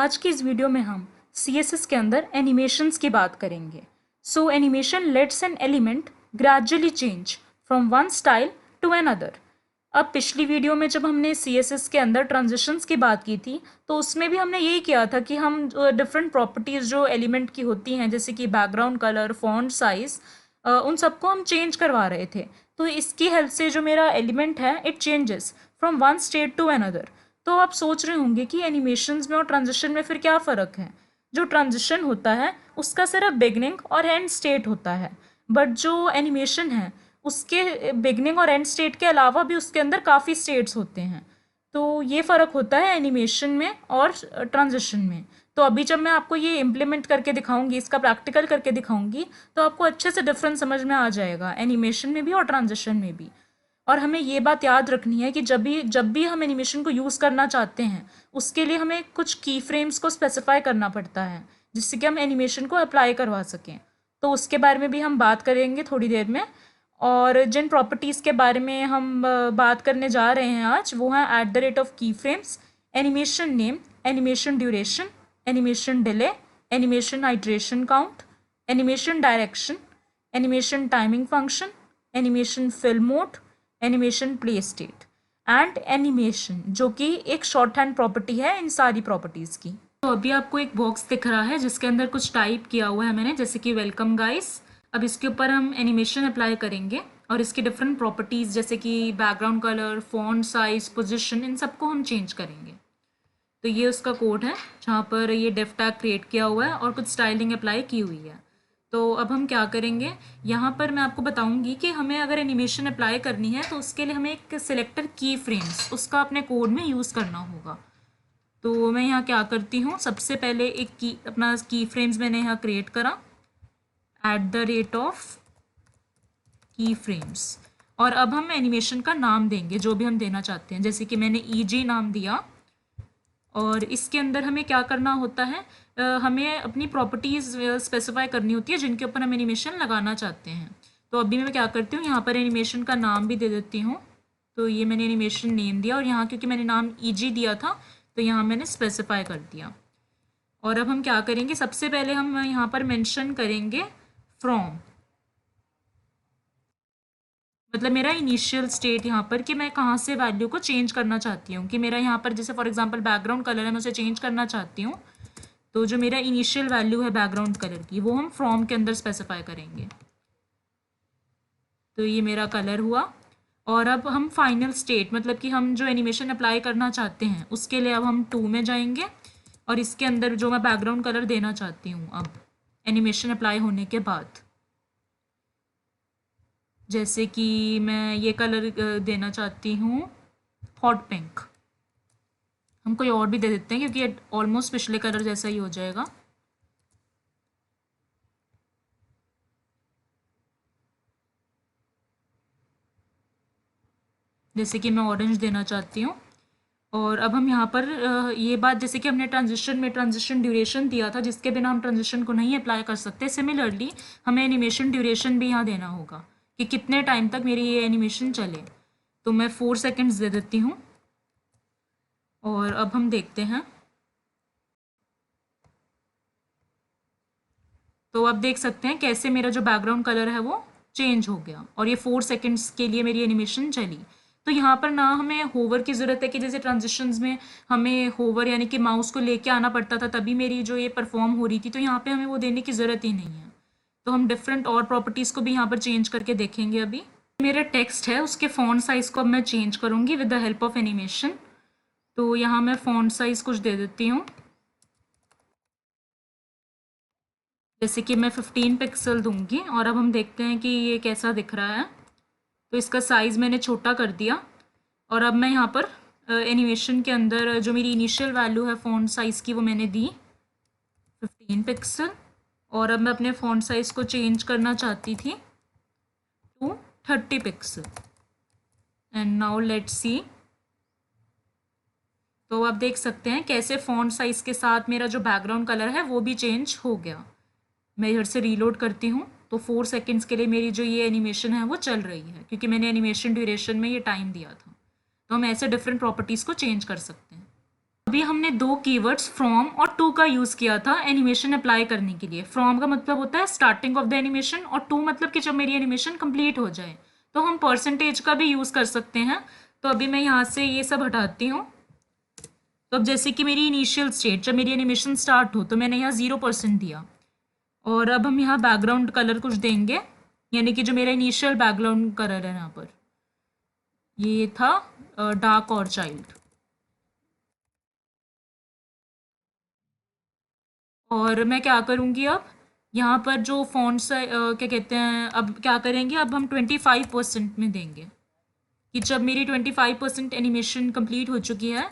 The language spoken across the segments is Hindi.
आज की इस वीडियो में हम CSS के अंदर एनिमेशंस की बात करेंगे। So animation lets an element gradually change from one style to another. अब पिछली वीडियो में जब हमने CSS के अंदर ट्रांजिशंस की बात की थी तो उसमें भी हमने यही किया था कि हम डिफरेंट प्रॉपर्टीज़ जो एलिमेंट की होती हैं जैसे कि बैकग्राउंड कलर, फॉन्ट साइज, उन सबको हम चेंज करवा रहे थे। तो इसकी हेल्प से जो मेरा एलिमेंट है it changes from one state to another. तो आप सोच रहे होंगे कि एनिमेशंस में और ट्रांजिशन में फिर क्या फ़र्क है। जो ट्रांजिशन होता है उसका सिर्फ बिगनिंग और एंड स्टेट होता है, बट जो एनिमेशन है उसके बिगनिंग और एंड स्टेट के अलावा भी उसके अंदर काफ़ी स्टेट्स होते हैं। तो ये फ़र्क होता है एनिमेशन में और ट्रांजिशन में। तो अभी जब मैं आपको ये इम्प्लीमेंट करके दिखाऊंगी, इसका प्रैक्टिकल करके दिखाऊंगी, तो आपको अच्छे से डिफरेंस समझ में आ जाएगा एनिमेशन में भी और ट्रांजिशन में भी। और हमें ये बात याद रखनी है कि जब भी हम एनिमेशन को यूज़ करना चाहते हैं उसके लिए हमें कुछ की फ्रेम्स को स्पेसिफाई करना पड़ता है जिससे कि हम एनिमेशन को अप्लाई करवा सकें। तो उसके बारे में भी हम बात करेंगे थोड़ी देर में। और जिन प्रॉपर्टीज़ के बारे में हम बात करने जा रहे हैं आज वो हैं एट द रेट ऑफ की frames, animation name, animation duration, animation delay, animation iteration count, animation direction, animation timing function, animation film mode, animation play state and animation, जो कि एक शॉर्ट हैंड प्रॉपर्टी है इन सारी प्रॉपर्टीज़ की। तो अभी आपको एक बॉक्स दिख रहा है जिसके अंदर कुछ टाइप किया हुआ है मैंने, जैसे कि वेलकम गाइस। अब इसके ऊपर हम एनिमेशन अप्लाई करेंगे और इसकी डिफरेंट प्रॉपर्टीज़ जैसे कि background colour, font size, position, इन सबको हम चेंज करेंगे। तो ये उसका कोड है जहाँ पर ये डेफ टैग क्रिएट किया हुआ है और कुछ स्टाइलिंग अप्लाई की हुई है। तो अब हम क्या करेंगे, यहाँ पर मैं आपको बताऊंगी कि हमें अगर एनिमेशन अप्लाई करनी है तो उसके लिए हमें एक सिलेक्टर की फ्रेम्स उसका अपने कोड में यूज़ करना होगा। तो मैं यहाँ क्या करती हूँ, सबसे पहले एक की अपना की फ्रेम्स मैंने यहाँ क्रिएट करा एट द रेट ऑफ की फ्रेम्स। और अब हम एनिमेशन का नाम देंगे जो भी हम देना चाहते हैं, जैसे कि मैंने EG नाम दिया। और इसके अंदर हमें क्या करना होता है, हमें अपनी प्रॉपर्टीज़ स्पेसिफाई करनी होती है जिनके ऊपर हम एनिमेशन लगाना चाहते हैं। तो अभी मैं क्या करती हूँ, यहाँ पर एनिमेशन का नाम भी दे देती हूँ। तो ये मैंने एनिमेशन नेम दिया और यहाँ क्योंकि मैंने नाम EG दिया था तो यहाँ मैंने स्पेसिफाई कर दिया। और अब हम क्या करेंगे, सबसे पहले हम यहाँ पर मेंशन करेंगे फ्रॉम, मतलब मेरा इनिशियल स्टेट यहाँ पर कि मैं कहाँ से वैल्यू को चेंज करना चाहती हूँ। कि मेरा यहाँ पर जैसे फॉर एग्जांपल बैकग्राउंड कलर है, मैं उसे चेंज करना चाहती हूँ, तो जो मेरा इनिशियल वैल्यू है बैकग्राउंड कलर की वो हम फ्रॉम के अंदर स्पेसिफाई करेंगे। तो ये मेरा कलर हुआ। और अब हम फाइनल स्टेट मतलब कि हम जो एनिमेशन अप्लाई करना चाहते हैं उसके लिए अब हम 2 में जाएंगे और इसके अंदर जो मैं बैकग्राउंड कलर देना चाहती हूँ अब एनिमेशन अप्लाई होने के बाद, जैसे कि मैं ये कलर देना चाहती हूँ हॉट पिंक। हम कोई और भी दे देते हैं क्योंकि ऑलमोस्ट पिछले कलर जैसा ही हो जाएगा। जैसे कि मैं ऑरेंज देना चाहती हूँ। और अब हम यहाँ पर ये बात, जैसे कि हमने ट्रांजिशन में ट्रांजिशन ड्यूरेशन दिया था जिसके बिना हम ट्रांजिशन को नहीं अप्लाई कर सकते, सिमिलरली हमें एनिमेशन ड्यूरेशन भी यहाँ देना होगा कि कितने टाइम तक मेरी ये एनिमेशन चले। तो मैं 4 सेकेंड्स दे देती हूँ। और अब हम देखते हैं, तो आप देख सकते हैं कैसे मेरा जो बैकग्राउंड कलर है वो चेंज हो गया और ये 4 सेकेंड्स के लिए मेरी एनिमेशन चली। तो यहाँ पर ना हमें होवर की ज़रूरत है कि जैसे ट्रांजिशंस में हमें होवर यानी कि माउस को लेके आना पड़ता था तभी मेरी जो ये परफॉर्म हो रही थी, तो यहाँ पे हमें वो देने की ज़रूरत ही नहीं है। तो हम डिफरेंट और प्रॉपर्टीज़ को भी यहाँ पर चेंज करके देखेंगे। अभी मेरा टेक्स्ट है उसके फॉन्ट साइज़ को अब मैं चेंज करूँगी with the help of animation. तो यहाँ मैं फॉन्ट साइज़ कुछ दे देती हूँ, जैसे कि मैं 15 पिक्सल दूंगी। और अब हम देखते हैं कि ये कैसा दिख रहा है। तो इसका साइज़ मैंने छोटा कर दिया और अब मैं यहाँ पर एनिमेशन के अंदर जो मेरी इनिशियल वैल्यू है फ़ॉन्ट साइज़ की वो मैंने दी 15 पिक्सल। और अब मैं अपने फ़ॉन्ट साइज़ को चेंज करना चाहती थी to 30 pixel. And now let's see. तो आप देख सकते हैं कैसे फ़ॉन्ट साइज़ के साथ मेरा जो बैकग्राउंड कलर है वो भी चेंज हो गया। मैं इधर से रीलोड करती हूँ तो 4 सेकेंड्स के लिए मेरी जो ये एनिमेशन है वो चल रही है क्योंकि मैंने एनिमेशन ड्यूरेशन में ये टाइम दिया था। तो हम ऐसे डिफरेंट प्रॉपर्टीज़ को चेंज कर सकते हैं। अभी हमने दो कीवर्ड्स फ्रॉम और टू का यूज़ किया था एनिमेशन अप्लाई करने के लिए। फ्रॉम का मतलब होता है स्टार्टिंग ऑफ द एनिमेशन और टू मतलब कि जब मेरी एनिमेशन कंप्लीट हो जाए। तो हम परसेंटेज का भी यूज़ कर सकते हैं। तो अभी मैं यहाँ से ये सब हटाती हूँ। तो अब जैसे कि मेरी इनिशियल स्टेट जब मेरी एनिमेशन स्टार्ट हो तो मैंने यहाँ 0% दिया। और अब हम यहाँ बैकग्राउंड कलर कुछ देंगे, यानी कि जो मेरा इनिशियल बैकग्राउंड कलर है यहाँ पर ये था डार्क और चाइल्ड। और मैं क्या करूँगी अब यहाँ पर जो फॉन्ट्स क्या कहते हैं, अब क्या करेंगे, अब हम 25% में देंगे कि जब मेरी 25% एनिमेशन कंप्लीट हो चुकी है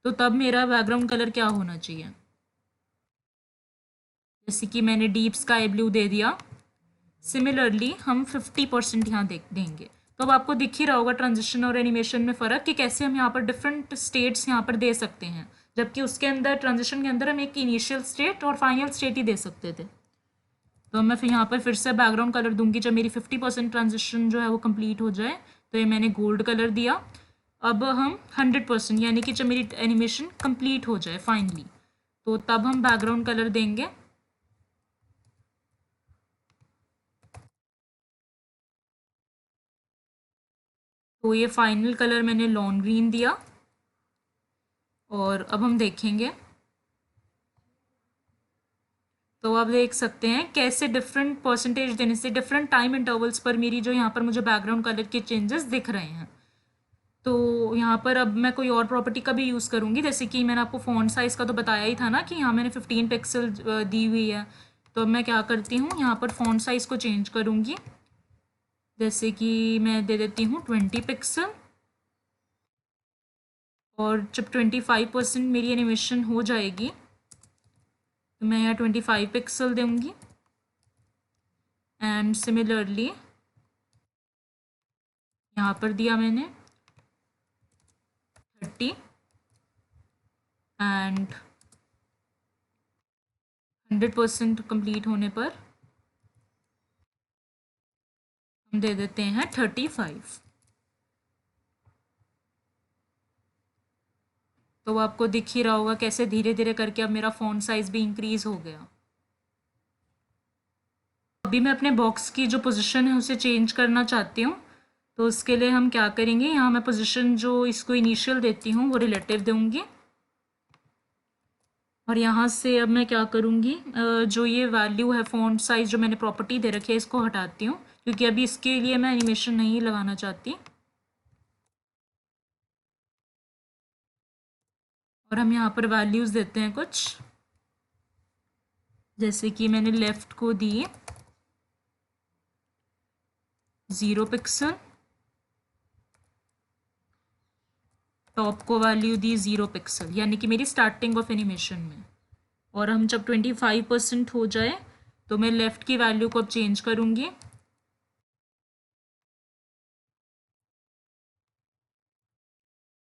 तो तब मेरा बैकग्राउंड कलर क्या होना चाहिए। जैसे कि मैंने डीप स्काई ब्लू दे दिया। सिमिलरली हम 50% यहाँ देंगे। तो अब आपको दिख ही रहा होगा ट्रांजिशन और एनिमेशन में फ़र्क कि कैसे हम यहाँ पर डिफरेंट स्टेट्स यहाँ पर दे सकते हैं, जबकि उसके अंदर ट्रांजिशन के अंदर हम एक इनिशियल स्टेट और फाइनल स्टेट ही दे सकते थे। तो मैं फिर यहाँ पर फिर से बैकग्राउंड कलर दूंगी जब मेरी 50% ट्रांजिशन जो है वो कंप्लीट हो जाए। तो ये मैंने गोल्ड कलर दिया। अब हम 100% यानी कि जब मेरी एनिमेशन कंप्लीट हो जाए फाइनली तो तब हम बैकग्राउंड कलर देंगे। तो ये फाइनल कलर मैंने लॉन ग्रीन दिया। और अब हम देखेंगे तो आप देख सकते हैं कैसे डिफरेंट परसेंटेज देने से डिफरेंट टाइम इंटरवल्स पर मेरी जो यहाँ पर मुझे बैकग्राउंड कलर के चेंजेस दिख रहे हैं। तो यहाँ पर अब मैं कोई और प्रॉपर्टी का भी यूज़ करूँगी, जैसे कि मैंने आपको फ़ॉन्ट साइज़ का तो बताया ही था ना कि यहाँ मैंने 15 पिक्सल दी हुई है। तो अब मैं क्या करती हूँ, यहाँ पर फ़ॉन्ट साइज़ को चेंज करूँगी। जैसे कि मैं दे देती हूँ 20 पिक्सल। और जब 25% मेरी एनिमेशन हो जाएगी तो मैं यहाँ 25 पिक्सल दूँगी। एंड सिमिलरली यहाँ पर दिया मैंने 30 एंड 100% कंप्लीट होने पर हम दे देते हैं 35। तो आपको दिख ही रहा होगा कैसे धीरे धीरे करके अब मेरा फ़ॉन्ट साइज़ भी इंक्रीज़ हो गया। अभी मैं अपने बॉक्स की जो पोजीशन है उसे चेंज करना चाहती हूँ। तो उसके लिए हम क्या करेंगे, यहाँ मैं पोजीशन जो इसको इनिशियल देती हूँ वो रिलेटिव दूँगी। और यहाँ से अब मैं क्या करूँगी, जो ये वैल्यू है फ़ॉन्ट साइज़ जो मैंने प्रॉपर्टी दे रखी है इसको हटाती हूँ, क्योंकि अभी इसके लिए मैं एनिमेशन नहीं लगाना चाहती। और हम यहाँ पर वैल्यूज़ देते हैं कुछ, जैसे कि मैंने लेफ़्ट को दी 0 पिक्सल, टॉप को वैल्यू दी 0 पिक्सल, यानी कि मेरी स्टार्टिंग ऑफ एनिमेशन में। और हम जब 25% हो जाए तो मैं लेफ़्ट की वैल्यू को अब चेंज करूँगी।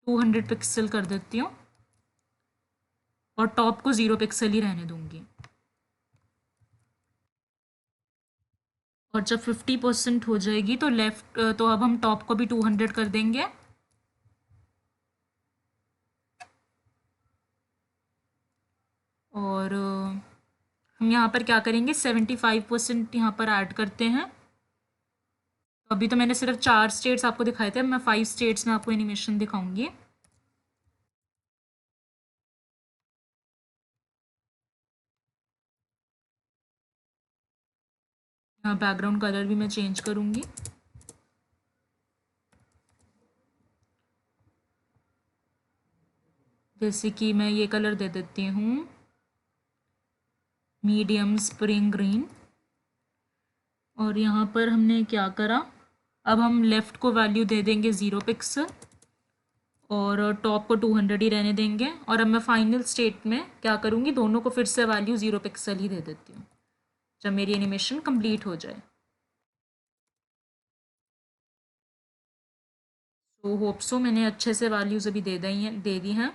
टू 100 पिक्सल कर देती हूँ और टॉप को 0 पिक्सल ही रहने दूँगी। और जब 50% हो जाएगी तो तो अब हम टॉप को भी 200 कर देंगे। और हम यहाँ पर क्या करेंगे, 75% यहाँ पर ऐड करते हैं। तो अभी तो मैंने सिर्फ 4 स्टेट्स आपको दिखाए थे, अब मैं 5 स्टेट्स में आपको एनिमेशन दिखाऊंगी। यहाँ बैकग्राउंड कलर भी मैं चेंज करूँगी। जैसे कि मैं ये कलर दे देती हूँ मीडियम स्प्रिंग ग्रीन। और यहाँ पर हमने क्या करा, अब हम लेफ़्ट को वैल्यू दे देंगे 0 पिक्सल और टॉप को 200 ही रहने देंगे। और अब मैं फाइनल स्टेट में क्या करूँगी, दोनों को फिर से वैल्यू 0 पिक्सल ही दे देती हूँ जब मेरी एनिमेशन कंप्लीट हो जाए। तो होप सो मैंने अच्छे से वैल्यूज़ अभी दे दी हैं।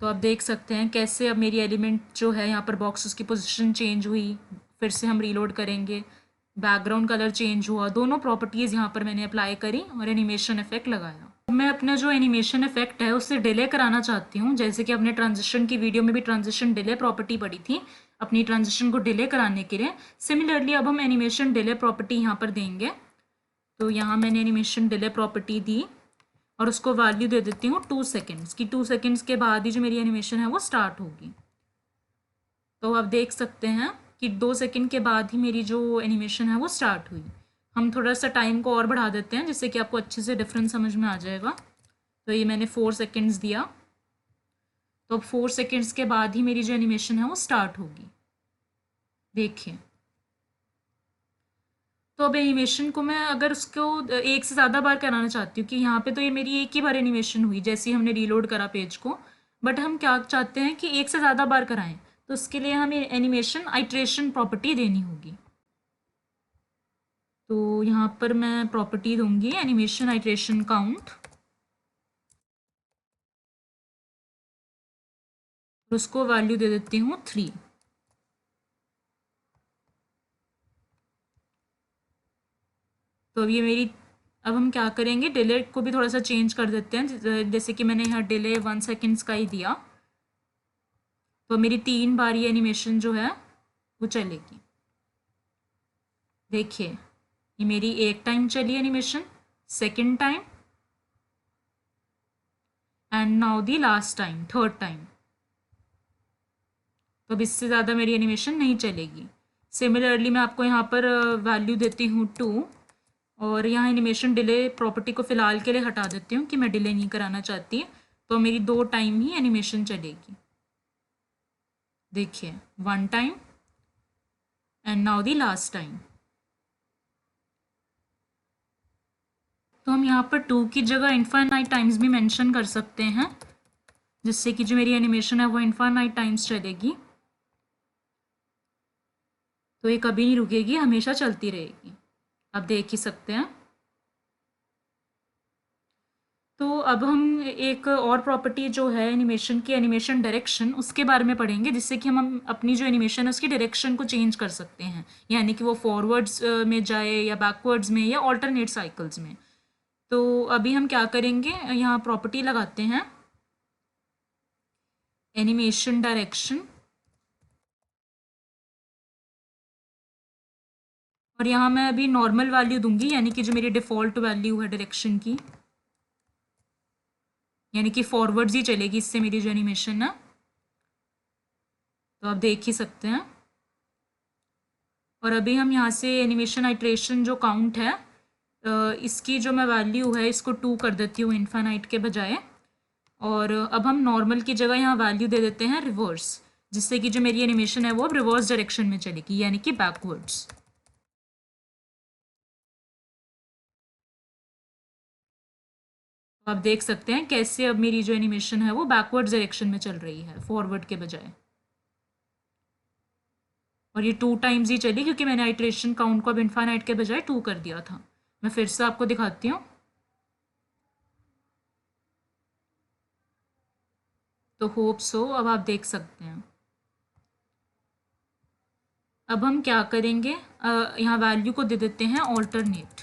तो आप देख सकते हैं कैसे अब मेरी एलिमेंट जो है यहाँ पर बॉक्स उसकी पोजीशन चेंज हुई। फिर से हम रीलोड करेंगे, बैकग्राउंड कलर चेंज हुआ, दोनों प्रॉपर्टीज़ यहाँ पर मैंने अप्लाई करी और एनिमेशन इफेक्ट लगाया। मैं अपना जो एनिमेशन इफेक्ट है उससे डिले कराना चाहती हूँ, जैसे कि अपने ट्रांजिशन की वीडियो में भी ट्रांजिशन डिले प्रॉपर्टी पड़ी थी अपनी ट्रांजिशन को डिले कराने के लिए। सिमिलरली अब हम एनिमेशन डिले प्रॉपर्टी यहाँ पर देंगे। तो यहाँ मैंने एनिमेशन डिले प्रॉपर्टी दी और उसको वैल्यू दे देती हूँ 2 सेकेंड्स की। 2 सेकेंड्स के बाद ही जो मेरी एनिमेशन है वो स्टार्ट होगी। तो आप देख सकते हैं कि 2 सेकेंड के बाद ही मेरी जो एनिमेशन है वो स्टार्ट हुई। हम थोड़ा सा टाइम को और बढ़ा देते हैं जिससे कि आपको अच्छे से डिफरेंस समझ में आ जाएगा। तो ये मैंने 4 सेकेंड्स दिया, तो अब 4 सेकेंड्स के बाद ही मेरी जो एनिमेशन है वो स्टार्ट होगी। देखिए, तो अब एनिमेशन को मैं अगर उसको एक से ज़्यादा बार कराना चाहती हूँ कि यहाँ पे तो ये मेरी एक ही बार एनिमेशन हुई जैसे ही हमने रीलोड करा पेज को, बट हम क्या चाहते हैं कि एक से ज़्यादा बार कराएं, तो उसके लिए हमें एनिमेशन आइट्रेशन प्रॉपर्टी देनी होगी। तो यहाँ पर मैं प्रॉपर्टी दूंगी एनिमेशन आइट्रेशन काउंट, उसको वैल्यू दे देती हूँ 3। तो अब ये मेरी, अब हम क्या करेंगे, डिले को भी थोड़ा सा चेंज कर देते हैं, जैसे कि मैंने यहाँ डिले 1 सेकेंड्स का ही दिया। तो मेरी 3 बार ये एनिमेशन जो है वो चलेगी। देखिए, ये मेरी एक टाइम चली animation, second time, and now the last time, third time. तो अब इससे ज़्यादा मेरी एनिमेशन नहीं चलेगी। सिमिलरली मैं आपको यहाँ पर वैल्यू देती हूँ 2 और यहाँ एनिमेशन डिले प्रॉपर्टी को फ़िलहाल के लिए हटा देती हूँ कि मैं डिले नहीं कराना चाहती। तो मेरी 2 टाइम ही एनिमेशन चलेगी। देखिए, 1 time and now the last time. तो हम यहाँ पर 2 की जगह इनफाइनाइट टाइम्स भी मेंशन कर सकते हैं, जिससे कि जो मेरी एनिमेशन है वो इनफाइनाइट टाइम्स चलेगी। तो ये कभी नहीं रुकेगी, हमेशा चलती रहेगी। आप देख ही सकते हैं। तो अब हम एक और प्रॉपर्टी जो है एनिमेशन की, एनिमेशन डायरेक्शन, उसके बारे में पढ़ेंगे, जिससे कि हम अपनी जो एनिमेशन है उसकी डायरेक्शन को चेंज कर सकते हैं, यानी कि वो फॉरवर्ड्स में जाए या बैकवर्ड्स में या ऑल्टरनेट साइकिल्स में। तो अभी हम क्या करेंगे, यहाँ प्रॉपर्टी लगाते हैं एनिमेशन डायरेक्शन, और यहाँ मैं अभी नॉर्मल वैल्यू दूंगी, यानी कि जो मेरी डिफ़ॉल्ट वैल्यू है डायरेक्शन की, यानी कि फॉरवर्ड्स ही चलेगी इससे मेरी जो एनिमेशन है। तो आप देख ही सकते हैं। और अभी हम यहाँ से एनिमेशन आइट्रेशन जो काउंट है, इसकी जो मैं वैल्यू है इसको 2 कर देती हूँ इन्फानाइट के बजाय। और अब हम नॉर्मल की जगह यहाँ वैल्यू दे देते हैं रिवर्स, जिससे कि जो मेरी एनिमेशन है वो अब रिवर्स डायरेक्शन में चलेगी, यानी कि बैकवर्ड्स। आप देख सकते हैं कैसे अब मेरी जो एनिमेशन है वो बैकवर्ड्स डायरेक्शन में चल रही है, फॉरवर्ड के बजाय। और ये 2 टाइम्स ही चली क्योंकि मैंने आइट्रेशन काउंट को अब इन्फानाइट के बजाय 2 कर दिया था। मैं फिर से आपको दिखाती हूँ। तो होप सो अब आप देख सकते हैं। अब हम क्या करेंगे, यहाँ वैल्यू को दे देते हैं ऑल्टरनेट।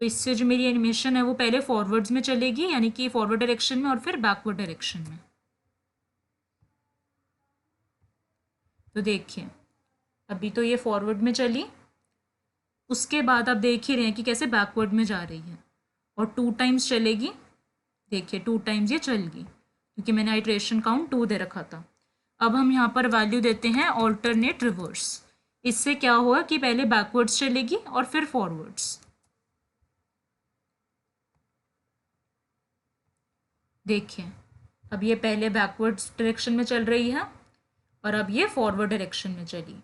तो इससे जो मेरी एनिमेशन है वो पहले फॉरवर्ड्स में चलेगी, यानी कि फॉरवर्ड डायरेक्शन में, और फिर बैकवर्ड डायरेक्शन में। तो देखिए, अभी तो ये फॉरवर्ड में चली, उसके बाद आप देख ही रहे हैं कि कैसे बैकवर्ड में जा रही है, और 2 टाइम्स चलेगी। देखिए, 2 टाइम्स ये चल गई क्योंकि मैंने आइट्रेशन काउंट 2 दे रखा था। अब हम यहाँ पर वैल्यू देते हैं ऑल्टरनेट रिवर्स। इससे क्या हुआ कि पहले बैकवर्ड्स चलेगी और फिर फॉरवर्ड्स। देखिए, अब ये पहले बैकवर्ड्स डायरेक्शन में चल रही है और अब ये फॉरवर्ड डायरेक्शन में चली।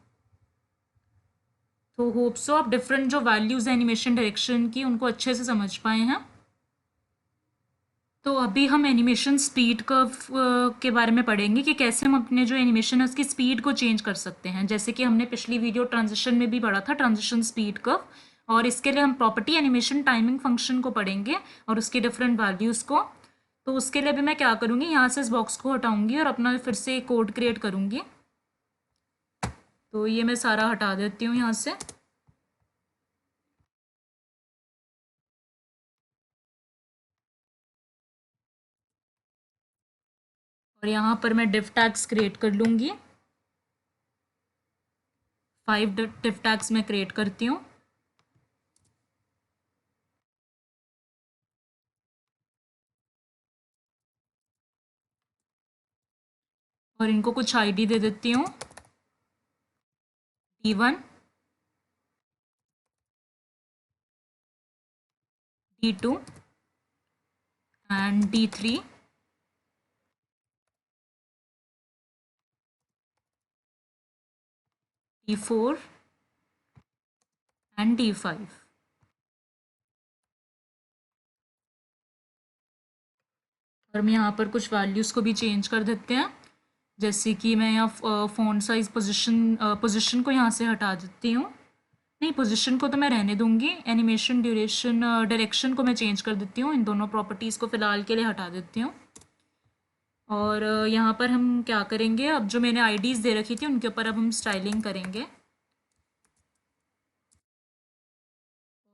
तो होप सो आप डिफरेंट जो वैल्यूज़ है एनिमेशन डायरेक्शन की उनको अच्छे से समझ पाए हैं। तो अभी हम एनिमेशन स्पीड कर्व के बारे में पढ़ेंगे कि कैसे हम अपने जो एनिमेशन है उसकी स्पीड को चेंज कर सकते हैं, जैसे कि हमने पिछली वीडियो ट्रांजिशन में भी पढ़ा था, ट्रांजिशन स्पीड कर्व। और इसके लिए हम प्रॉपर्टी एनिमेशन टाइमिंग फंक्शन को पढ़ेंगे और उसके डिफरेंट वैल्यूज़ को। तो उसके लिए भी मैं क्या करूँगी, यहाँ से इस बॉक्स को हटाऊँगी और अपना फिर से कोड क्रिएट करूँगी। तो ये मैं सारा हटा देती हूँ यहाँ से। और यहाँ पर मैं div tags क्रिएट कर लूँगी। 5 div tags मैं क्रिएट करती हूँ। और इनको कुछ आईडी दे देती हूँ, D1, D2 and D3, D4 and D5। और मैं यहाँ पर कुछ वैल्यूज़ को भी चेंज कर देते हैं, जैसे कि मैं यहाँ फ़ॉन्ट साइज़ पोजीशन को यहाँ से हटा देती हूँ। नहीं, पोजीशन को तो मैं रहने दूंगी, एनिमेशन ड्यूरेशन डायरेक्शन को मैं चेंज कर देती हूँ। इन दोनों प्रॉपर्टीज़ को फ़िलहाल के लिए हटा देती हूँ। और यहाँ पर हम क्या करेंगे, अब जो मैंने आईडीज़ दे रखी थी उनके ऊपर अब हम स्टाइलिंग करेंगे।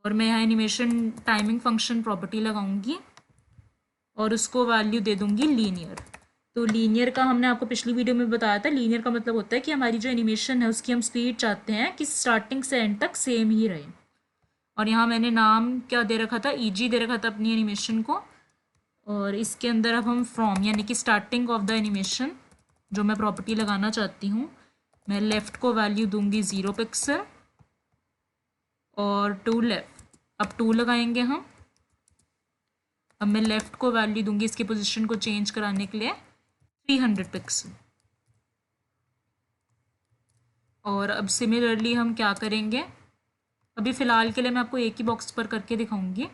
और मैं यहाँ एनिमेशन टाइमिंग फंक्शन प्रॉपर्टी लगाऊंगी और उसको वैल्यू दे दूंगी लीनियर। तो लीनियर का हमने आपको पिछली वीडियो में बताया था, लीनियर का मतलब होता है कि हमारी जो एनिमेशन है उसकी हम स्पीड चाहते हैं कि स्टार्टिंग से एंड तक सेम ही रहे। और यहाँ मैंने नाम क्या दे रखा था, ईजी दे रखा था अपनी एनिमेशन को। और इसके अंदर अब हम फ्रॉम यानी कि स्टार्टिंग ऑफ द एनिमेशन जो मैं प्रॉपर्टी लगाना चाहती हूँ, मैं लेफ़्ट को वैल्यू दूंगी 0 पिक्सल और टू लेफ़्ट, अब 2 लगाएंगे हम। अब मैं लेफ़्ट को वैल्यू दूंगी इसकी पोजीशन को चेंज कराने के लिए 300 पिक्सल। और अब सिमिलरली हम क्या करेंगे, अभी फ़िलहाल के लिए मैं आपको एक ही बॉक्स पर करके दिखाऊंगी।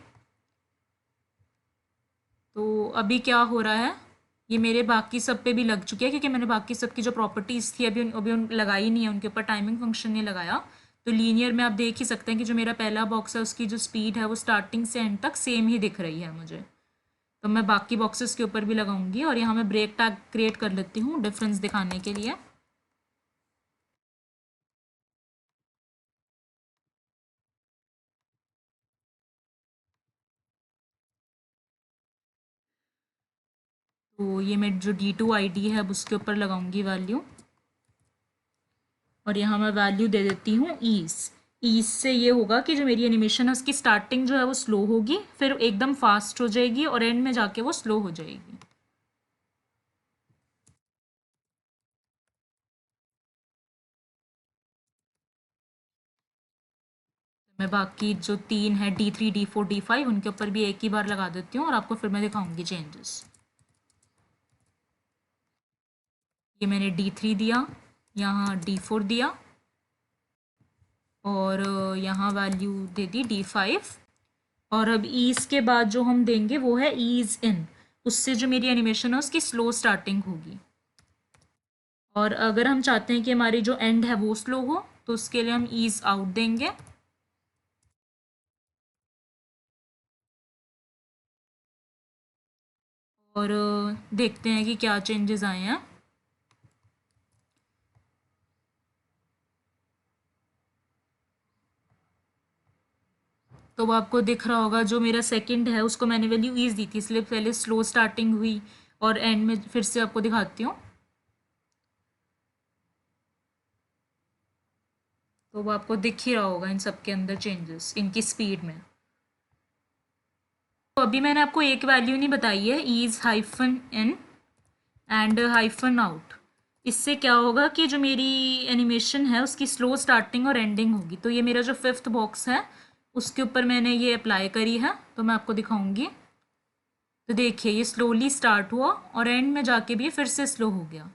तो अभी क्या हो रहा है, ये मेरे बाकी सब पे भी लग चुकी है क्योंकि मैंने बाकी सब की जो प्रॉपर्टीज़ थी अभी उन लगाई नहीं है, उनके ऊपर टाइमिंग फंक्शन नहीं लगाया। तो लीनियर में आप देख ही सकते हैं कि जो मेरा पहला बॉक्स है उसकी जो स्पीड है वो स्टार्टिंग से एंड तक सेम ही दिख रही है मुझे। तो मैं बाकी बॉक्सेस के ऊपर भी लगाऊंगी और यहाँ मैं ब्रेक टैग क्रिएट कर लेती हूँ डिफरेंस दिखाने के लिए। तो ये मैं जो D2 आईडी है अब उसके ऊपर लगाऊंगी वैल्यू। और यहाँ मैं वैल्यू दे देती हूँ ईज। ईज से ये होगा कि जो मेरी एनिमेशन है उसकी स्टार्टिंग जो है वो स्लो होगी, फिर एकदम फास्ट हो जाएगी और एंड में जाके वो स्लो हो जाएगी। मैं बाकी जो 3 है D3, D4, D5 उनके ऊपर भी एक ही बार लगा देती हूँ और आपको फिर मैं दिखाऊंगी चेंजेस। ये मैंने D3 दिया, यहाँ D4 दिया और यहाँ वैल्यू दे दी D5। और अब ईज के बाद जो हम देंगे वो है ईज इन, उससे जो मेरी एनिमेशन है उसकी स्लो स्टार्टिंग होगी। और अगर हम चाहते हैं कि हमारी जो एंड है वो स्लो हो तो उसके लिए हम ईज आउट देंगे। और देखते हैं कि क्या चेंजेस आए हैं। तो वो आपको दिख रहा होगा, जो मेरा सेकंड है उसको मैंने वैल्यू ईज दी थी इसलिए पहले स्लो स्टार्टिंग हुई और एंड में फिर से आपको दिखाती हूँ। तो वो आपको दिख ही रहा होगा इन सब के अंदर चेंजेस इनकी स्पीड में। तो अभी मैंने आपको एक वैल्यू नहीं बताई है, ease hyphen in and hyphen out. इससे क्या होगा कि जो मेरी एनिमेशन है उसकी स्लो स्टार्टिंग और एंडिंग होगी। तो ये मेरा जो 5th बॉक्स है उसके ऊपर मैंने ये अप्लाई करी है, तो मैं आपको दिखाऊंगी। तो देखिए ये स्लोली स्टार्ट हुआ और एंड में जाके भी ये फिर से स्लो हो गया।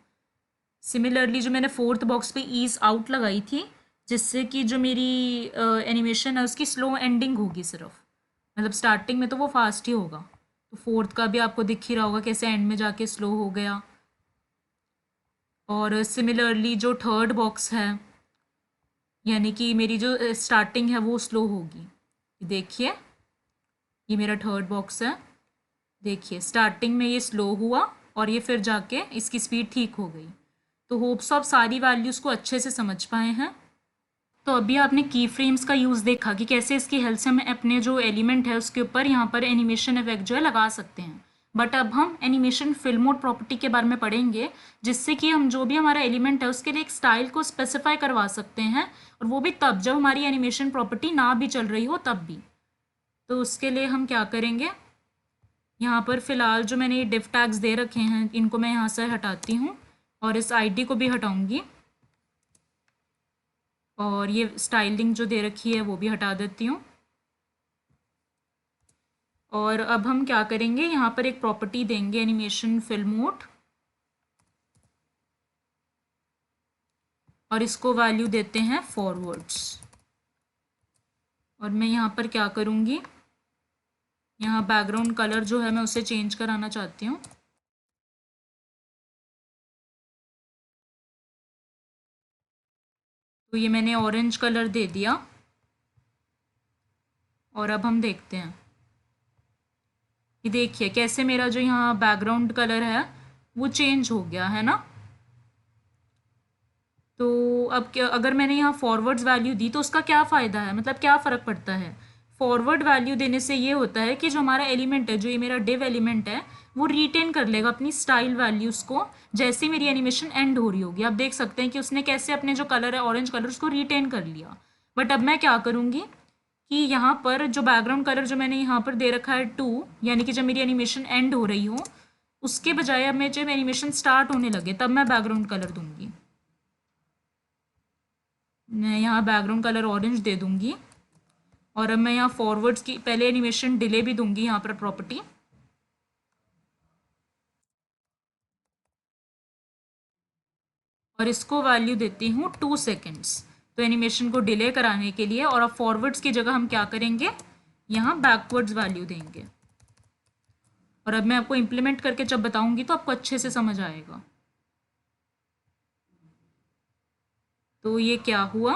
सिमिलरली जो मैंने 4th बॉक्स पे ईज आउट लगाई थी, जिससे कि जो मेरी एनिमेशन है उसकी स्लो एंडिंग होगी सिर्फ, मतलब स्टार्टिंग में तो वो फास्ट ही होगा। तो 4th का भी आपको दिख ही रहा होगा कैसे एंड में जाके स्लो हो गया। और सिमिलरली जो 3rd बॉक्स है, यानी कि मेरी जो स्टार्टिंग है वो स्लो होगी। देखिए ये मेरा 3rd बॉक्स है, देखिए स्टार्टिंग में ये स्लो हुआ और ये फिर जाके इसकी स्पीड ठीक हो गई। तो होप्स आप सारी वैल्यूज़ को अच्छे से समझ पाए हैं। तो अभी आपने की फ्रेम्स का यूज़ देखा कि कैसे इसकी हेल्प से हम अपने जो एलिमेंट है उसके ऊपर यहाँ पर एनिमेशन इफेक्ट जो है लगा सकते हैं। बट अब हम एनिमेशन फिल्म मोड प्रॉपर्टी के बारे में पढ़ेंगे, जिससे कि हम जो भी हमारा एलिमेंट है उसके लिए एक स्टाइल को स्पेसिफाई करवा सकते हैं, और वो भी तब जब हमारी एनिमेशन प्रॉपर्टी ना भी चल रही हो तब भी। तो उसके लिए हम क्या करेंगे, यहाँ पर फ़िलहाल जो मैंने ये डिफ टैग्स दे रखे हैं इनको मैं यहाँ से हटाती हूँ, और इस आईडी को भी हटाऊँगी, और ये स्टाइलिंग जो दे रखी है वो भी हटा देती हूँ। और अब हम क्या करेंगे, यहाँ पर एक प्रॉपर्टी देंगे एनिमेशन फिल्म मोड, और इसको वैल्यू देते हैं फॉरवर्ड्स। और मैं यहाँ पर क्या करूँगी, यहाँ बैकग्राउंड कलर जो है मैं उसे चेंज कराना चाहती हूँ। तो ये मैंने ऑरेंज कलर दे दिया, और अब हम देखते हैं, ये देखिए कैसे मेरा जो यहाँ बैकग्राउंड कलर है वो चेंज हो गया है ना। तो अब क्या, अगर मैंने यहाँ फॉरवर्ड्स वैल्यू दी तो उसका क्या फ़ायदा है, मतलब क्या फ़र्क पड़ता है। फॉरवर्ड वैल्यू देने से ये होता है कि जो हमारा एलिमेंट है, जो ये मेरा डिव एलिमेंट है, वो रिटेन कर लेगा अपनी स्टाइल वैल्यूज़ को जैसे मेरी एनिमेशन एंड हो रही होगी। आप देख सकते हैं कि उसने कैसे अपने जो कलर है ऑरेंज कलर उसको रिटेन कर लिया। बट अब मैं क्या करूँगी कि यहाँ पर जो बैकग्राउंड कलर जो मैंने यहाँ पर दे रखा है 2, यानी कि जब मेरी एनिमेशन एंड हो रही हो, उसके बजाय अब मैं जब एनिमेशन स्टार्ट होने लगे तब मैं बैकग्राउंड कलर दूंगी। मैं यहाँ बैकग्राउंड कलर ऑरेंज दे दूंगी, और अब मैं यहाँ फॉरवर्ड्स की पहले एनिमेशन डिले भी दूंगी यहाँ पर प्रॉपर्टी, और इसको वैल्यू देती हूँ 2 सेकेंड्स। तो एनिमेशन को डिले कराने के लिए, और अब फॉरवर्ड्स की जगह हम क्या करेंगे, यहाँ बैकवर्ड्स वैल्यू देंगे। और अब मैं आपको इम्प्लीमेंट करके जब बताऊंगी तो आपको अच्छे से समझ आएगा। तो ये क्या हुआ,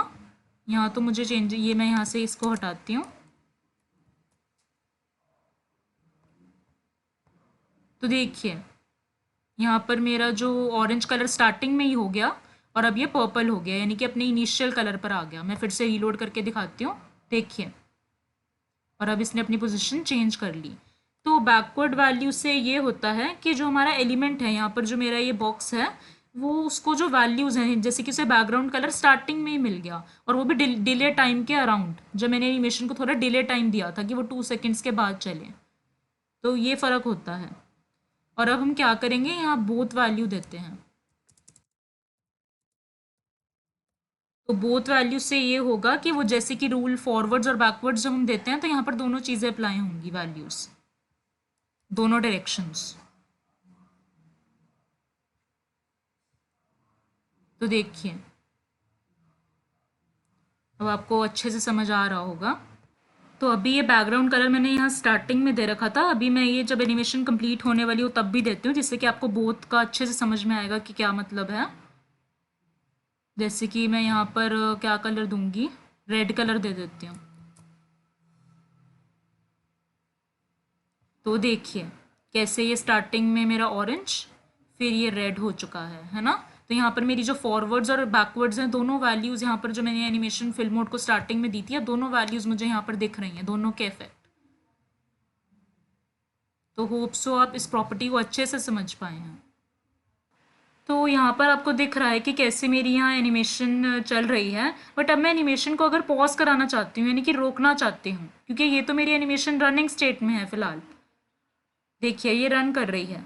यहाँ तो मुझे चेंज, ये मैं यहाँ से इसको हटाती हूँ। तो देखिए यहाँ पर मेरा जो ऑरेंज कलर स्टार्टिंग में ही हो गया, और अब ये पर्पल हो गया, यानी कि अपने इनिशियल कलर पर आ गया। मैं फिर से रीलोड करके दिखाती हूँ, देखिए, और अब इसने अपनी पोजीशन चेंज कर ली। तो बैकवर्ड वैल्यू से ये होता है कि जो हमारा एलिमेंट है यहाँ पर, जो मेरा ये बॉक्स है, वो उसको जो वैल्यूज़ हैं, जैसे कि उसे बैकग्राउंड कलर स्टार्टिंग में ही मिल गया, और वो भी डिले टाइम के अराउंड, जब मैंने एनिमेशन को थोड़ा डिले टाइम दिया था कि वो 2 सेकेंड्स के बाद चले। तो ये फ़र्क होता है। और अब हम क्या करेंगे, यहाँ बोथ वैल्यू देते हैं। तो बोथ वैल्यू से ये होगा कि वो जैसे कि रूल फॉरवर्ड्स और बैकवर्ड्स जब हम देते हैं तो यहाँ पर दोनों चीज़ें अप्लाई होंगी, वैल्यूज़ दोनों डायरेक्शंस। तो देखिए अब आपको अच्छे से समझ आ रहा होगा। तो अभी ये बैकग्राउंड कलर मैंने यहाँ स्टार्टिंग में दे रखा था, अभी मैं ये जब एनिमेशन कंप्लीट होने वाली हो तब भी देती हूँ, जिससे कि आपको बोथ का अच्छे से समझ में आएगा कि क्या मतलब है। जैसे कि मैं यहाँ पर क्या कलर दूंगी, रेड कलर दे देती हूँ। तो देखिए कैसे ये स्टार्टिंग में मेरा ऑरेंज, फिर ये रेड हो चुका है ना। तो यहाँ पर मेरी जो फॉरवर्ड्स और बैकवर्ड्स हैं, दोनों वैल्यूज़ यहाँ पर जो मैंने एनिमेशन फिल्म मोड को स्टार्टिंग में दी थी, अब दोनों वैल्यूज़ मुझे यहाँ पर दिख रही हैं, दोनों के इफेक्ट। तो होप सो आप इस प्रॉपर्टी को अच्छे से समझ पाए हैं। तो यहाँ पर आपको दिख रहा है कि कैसे मेरी यहाँ एनिमेशन चल रही है। बट अब मैं एनिमेशन को अगर पॉज कराना चाहती हूँ, यानी कि रोकना चाहती हूँ, क्योंकि ये तो मेरी एनिमेशन रनिंग स्टेट में है फ़िलहाल, देखिए ये रन कर रही है।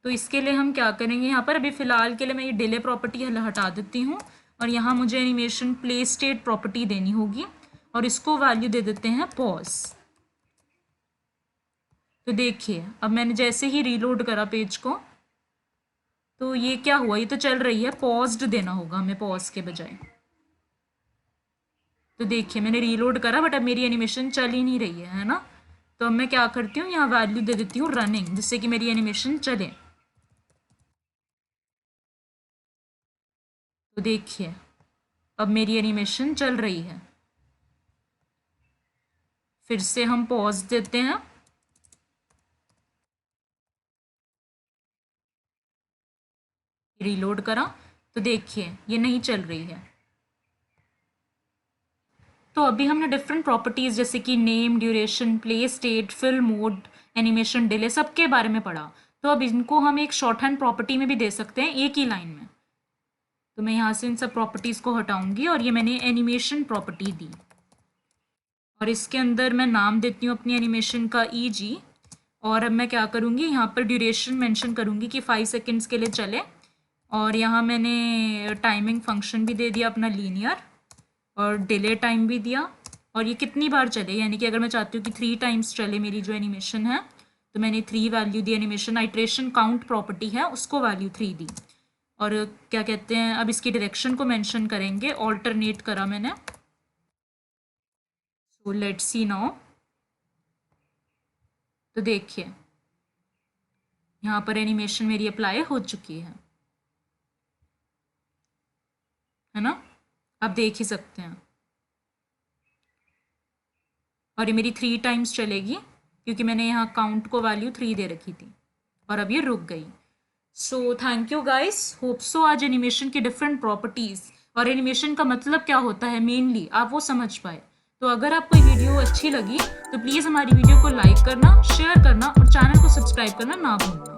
तो इसके लिए हम क्या करेंगे, यहाँ पर अभी फ़िलहाल के लिए मैं ये डिले प्रॉपर्टी हटा देती हूँ, और यहाँ मुझे एनिमेशन प्ले स्टेट प्रॉपर्टी देनी होगी, और इसको वैल्यू दे देते हैं पॉज। तो देखिए अब मैंने जैसे ही रीलोड करा पेज को, तो ये क्या हुआ, ये तो चल रही है, पॉज्ड देना होगा हमें पॉज के बजाय। तो देखिए मैंने रीलोड करा, बट अब मेरी एनिमेशन चल ही नहीं रही है ना। तो अब मैं क्या करती हूँ, यहाँ वैल्यू दे देती हूँ रनिंग, जिससे कि मेरी एनिमेशन चले। तो देखिए अब मेरी एनिमेशन चल रही है। फिर से हम पॉज देते हैं, रीलोड करा, तो देखिए ये नहीं चल रही है। तो अभी हमने डिफरेंट प्रॉपर्टीज़ जैसे कि name, duration, play state, fill mode, animation delay सबके बारे में पढ़ा। तो अब इनको हम एक शॉर्ट हैंड प्रॉपर्टी में भी दे सकते हैं एक ही लाइन में। तो मैं यहाँ से इन सब प्रॉपर्टीज़ को हटाऊंगी और ये मैंने एनिमेशन प्रॉपर्टी दी और इसके अंदर मैं नाम देती हूँ अपनी एनिमेशन का EG। और अब मैं क्या करूँगी, यहाँ पर ड्यूरेशन मेंशन करूँगी कि 5 सेकेंड्स के लिए चले और यहाँ मैंने टाइमिंग फंक्शन भी दे दिया अपना लीनियर और डिले टाइम भी दिया और ये कितनी बार चले, यानी कि अगर मैं चाहती हूँ कि 3 टाइम्स चले मेरी जो एनिमेशन है तो मैंने 3 वैल्यू दी। एनिमेशन आइट्रेशन काउंट प्रॉपर्टी है उसको वैल्यू 3 दी। और क्या कहते हैं, अब इसकी डायरेक्शन को मेंशन करेंगे, ऑल्टरनेट करा मैंने। So let's see now. तो देखिए यहाँ पर एनिमेशन मेरी अप्लाई हो चुकी है ना, आप देख ही सकते हैं। और ये मेरी 3 टाइम्स चलेगी क्योंकि मैंने यहाँ काउंट को वैल्यू 3 दे रखी थी और अब ये रुक गई। So thank you guys, hope so आज एनिमेशन की डिफरेंट प्रॉपर्टीज़ और एनिमेशन का मतलब क्या होता है मेनली आप वो समझ पाए। तो अगर आपको ये वीडियो अच्छी लगी तो प्लीज़ हमारी वीडियो को लाइक करना, शेयर करना और चैनल को सब्सक्राइब करना ना भूलना।